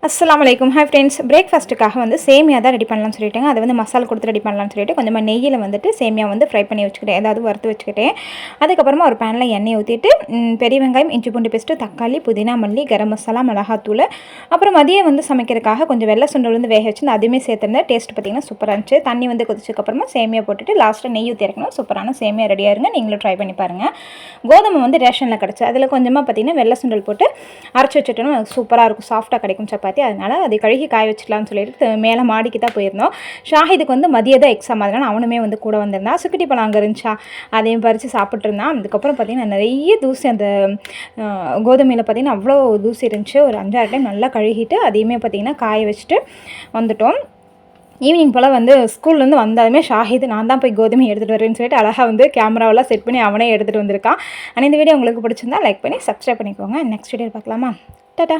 அஸ்ஸலாமு அலைக்கும். Hi friends, பிரேக்ஃபாஸ்ட்டுக்காக வந்து சேமியா தான் ரெடி பண்ணலாம்னு சொல்லிட்டாங்க. அதை வந்து மசாலா கொடுத்து ரெடி பண்ணலாம்னு சொல்லிட்டு கொஞ்சமாக நெய்யில் வந்துட்டு சேமியா வந்து ஃப்ரை பண்ணி வச்சுக்கிட்டேன், ஏதாவது வறுத்து வச்சுக்கிட்டேன். அதுக்கப்புறமா ஒரு பேனில் எண்ணெய் ஊற்றிட்டு பெரிய வெங்காயம், இஞ்சி பூண்டு பேஸ்ட்டு, தக்காளி, புதினா, மல்லி, கரம் மசாலா, மிளகாத்தூள், அப்புறம் மதியம் வந்து சமைக்கிறதுக்காக கொஞ்சம் வெள்ளை சுண்டல் வந்து வேக வச்சு அதுவுமே சேர்த்துருந்தேன். டேஸ்ட் பார்த்திங்கன்னா சூப்பராக இருந்துச்சு. தண்ணி வந்து கொதிச்சதுக்கப்புறமா சேமியா போட்டுட்டு லாஸ்ட்டில் நெய் ஊற்றி இறக்கணும். சூப்பரான சேமியா ரெடியாக இருங்க. நீங்களும் ட்ரை பண்ணி பாருங்கள். கோதுமை வந்து ரேஷனில் கிடச்சி அதில் கொஞ்சமாக பார்த்திங்கன்னா வெள்ளை சுண்டல் போட்டு அரைச்சி வச்சுட்டோம். சூப்பராக இருக்கும், சாஃப்ட்டாக கிடைக்கும் சப்பாத்தி. அதனால் அதை கழுகி காய வச்சுக்கலாம்னு சொல்லிட்டு மேலே மாடிக்கு தான் போயிருந்தோம். ஷாஹிதுக்கு வந்து மதியம் தான் எக்ஸாம், அதனால் அவனுமே வந்து கூட வந்திருந்தான். சுக்குட்டி பழம் அங்கே இருந்துச்சா, அதையும் பறித்து சாப்பிட்ருந்தான். அதுக்கப்புறம் பார்த்திங்கன்னா நிறைய தூசி, அந்த கோதுமையில் பார்த்திங்கன்னா அவ்வளோ தூசி இருந்துச்சு. ஒரு 5-6 டைம் நல்லா கழுகிட்டு அதையுமே பார்த்திங்கன்னா காய வச்சுட்டு வந்துட்டோம். ஈவினிங் போல் வந்து ஸ்கூல்லேருந்து வந்தாலுமே ஷாஹித் நான் தான் போய் கோதுமை எடுத்துகிட்டு வரேன்னு சொல்லிட்டு அழகாக வந்து கேமராவெல்லாம் செட் பண்ணி அவனே எடுத்துகிட்டு வந்திருக்கான். ஆனால் இந்த வீடியோ உங்களுக்கு பிடிச்சிருந்தா லைக் பண்ணி சப்ஸ்கிரைப் பண்ணிக்கோங்க. நெக்ஸ்ட் வீடியோ பார்க்கலாமா? டாடா.